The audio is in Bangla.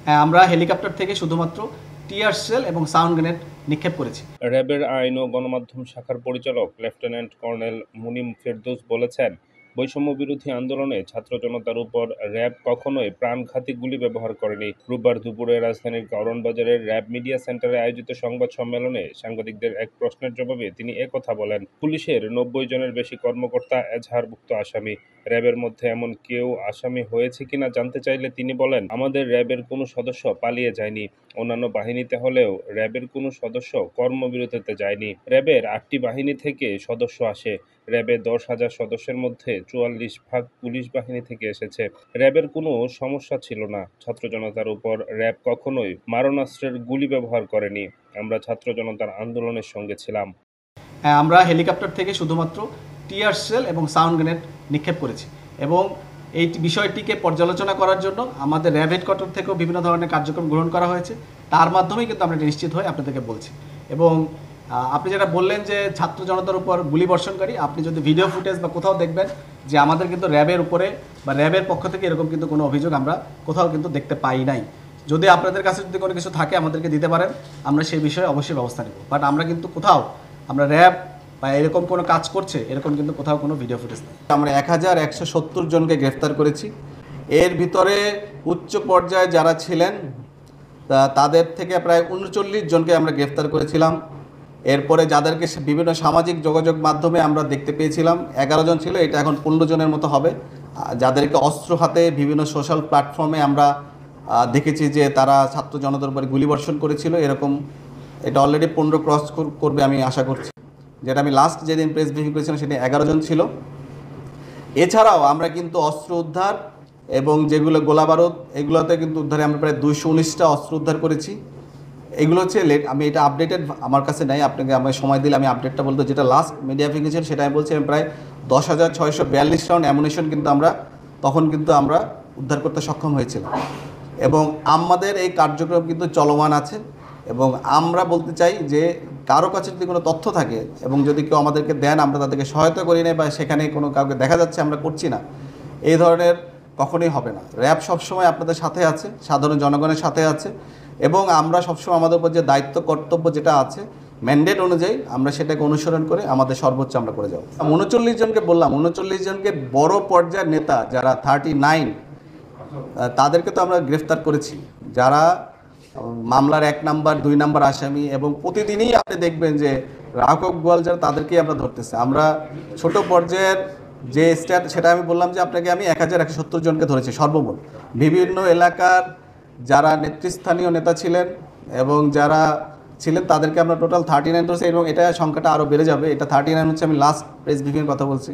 হ্যাঁ, আমরা হেলিকপ্টার থেকে শুধুমাত্র টিয়ার শেল এবং সাউন্ড গ্রেনেড নিক্ষেপ করেছি। র্যাবের আইন ও গণমাধ্যম শাখার পরিচালক লেফটেন্যান্ট কর্নেল মুনিম ফেরদৌস বলেছেন, বৈষম্যবিরোধী আন্দোলনে ছাত্র জনতার উপর র্যাব কখনোই প্রাণঘাতী গুলি ব্যবহার করেনি। রোববার দুপুরে রাজধানীর কারওয়ান বাজারের র্যাব মিডিয়া সেন্টারে আয়োজিত সংবাদ সম্মেলনে সাংবাদিকদের এক প্রশ্নের জবাবে তিনি একথা বলেন। পুলিশের ৯০ জনের বেশি কর্মকর্তা এজাহারভুক্ত আসামি। র্যাবের মধ্যে এমন কেউ আসামি হয়েছে কিনা জানতে চাইলে তিনি বলেন, আমাদের র্যাবের কোনো সদস্য পালিয়ে যায়নি। অন্যান্য বাহিনীতে হলেও র্যাবের কোনো সদস্য কর্মবিরতিতে যায়নি। র্যাবের ৮টি বাহিনী থেকে সদস্য আসে। র্যাবের ১০,০০০ সদস্যের মধ্যে ৪৪ ভাগ পুলিশ বাহিনী থেকে এসেছে। র্যাবের কোনো সমস্যা ছিল না। ছাত্র জনতার উপর র্যাব কখনোই মারণাস্ত্রের গুলি ব্যবহার করেনি। আমরা ছাত্র জনতার আন্দোলনের সঙ্গে ছিলাম। হ্যাঁ, আমরা হেলিকপ্টার থেকে শুধুমাত্র টিয়ার শেল এবং সাউন্ড গ্রেনেড নিক্ষেপ করেছি এবং এই বিষয়টিকে পর্যালোচনা করার জন্য আমাদের র্যাব হেডকোয়ার্টার থেকেও বিভিন্ন ধরনের কার্যক্রম গ্রহণ করা হয়েছে। তার মাধ্যমেই কিন্তু আমরা নিশ্চিত হয়ে আপনাদেরকে বলছি। এবং আপনি যেটা বললেন যে ছাত্র জনতার উপর গুলি বর্ষণকারী, আপনি যদি ভিডিও ফুটেজ বা কোথাও দেখবেন যে আমাদের কিন্তু র্যাবের উপরে বা র্যাবের পক্ষ থেকে এরকম কিন্তু কোনো অভিযোগ আমরা কোথাও কিন্তু দেখতে পাই নাই। যদি আপনাদের কাছে যদি কোনো কিছু থাকে আমাদেরকে দিতে পারেন, আমরা সেই বিষয়ে অবশ্যই ব্যবস্থা নেব। বাট আমরা কিন্তু কোথাও আমরা র্যাব বা এরকম কোনো কাজ করছে এরকম কিন্তু কোথাও কোনো ভিডিও ফুটেজ নেই। আমরা ১,১৭০ জনকে গ্রেফতার করেছি। এর ভিতরে উচ্চ পর্যায়ে যারা ছিলেন তাদের থেকে প্রায় ৩৯ জনকে আমরা গ্রেফতার করেছিলাম। এরপরে যাদেরকে বিভিন্ন সামাজিক যোগাযোগ মাধ্যমে আমরা দেখতে পেয়েছিলাম ১১ জন ছিল, এটা এখন ১৫ জনের মতো হবে। যাদেরকে অস্ত্র হাতে বিভিন্ন সোশ্যাল প্ল্যাটফর্মে আমরা দেখেছি যে তারা ছাত্র জনতার উপরে গুলিবর্ষণ করেছিল, এরকম এটা অলরেডি ১৫ ক্রস করবে আমি আশা করছি। যেটা আমি লাস্ট যেদিন প্রেস ব্রিফিং করেছিলাম সেটা ১১ জন ছিল। এছাড়াও আমরা কিন্তু অস্ত্র উদ্ধার এবং যেগুলো গোলাবারুদ এগুলোতে কিন্তু উদ্ধারে আমরা প্রায় ২১৯টা অস্ত্র উদ্ধার করেছি। এগুলো হচ্ছে আমি এটা আপডেটেড আমার কাছে নাই, আপনাকে আমার সময় দিলে আমি আপডেটটা বলতে, যেটা লাস্ট মিডিয়া ফিকেশন সেটা আমি বলছি, আমি প্রায় ১০,৬৪২ রাউন্ড অ্যামুনিশন কিন্তু আমরা তখন কিন্তু আমরা উদ্ধার করতে সক্ষম হয়েছিলাম। এবং আমাদের এই কার্যক্রম কিন্তু চলমান আছে এবং আমরা বলতে চাই যে কারো কাছে যদি কোনো তথ্য থাকে এবং যদি কেউ আমাদেরকে দেন আমরা তাদেরকে সহায়তা করি না বা সেখানে কোনো কাউকে দেখা যাচ্ছে আমরা করছি না, এই ধরনের কখনোই হবে না। র্যাব সবসময় আপনাদের সাথে আছে, সাধারণ জনগণের সাথে আছে এবং আমরা সবসময় আমাদের উপর যে দায়িত্ব কর্তব্য যেটা আছে ম্যান্ডেট অনুযায়ী আমরা সেটাকে অনুসরণ করে আমাদের সর্বোচ্চ আমরা করে যাব। ৩৯ জনকে বললাম, ৩৯ জনকে বড় পর্যায়ের নেতা যারা 39 তাদেরকে তো আমরা গ্রেফতার করেছি, যারা মামলার ১ নাম্বার ২ নাম্বার আসামি, এবং প্রতিদিনই আপনি দেখবেন যে রাঘব গোয়াল যারা তাদেরকেই আমরা ধরতেছি। আমরা ছোট পর্যায়ের যে স্ট্যাট সেটা আমি বললাম যে আপনাকে আমি ১,১৭০ জনকে ধরেছি সর্বমোট। বিভিন্ন এলাকার যারা নেতৃস্থানীয় নেতা ছিলেন এবং যারা ছিলেন তাদেরকে আমরা টোটাল 39 ধরেছি এবং এটা সংখ্যাটা আরও বেড়ে যাবে। এটা 39 হচ্ছে, আমি লাস্ট প্রেস ব্রিফিংয়ের কথা বলছি।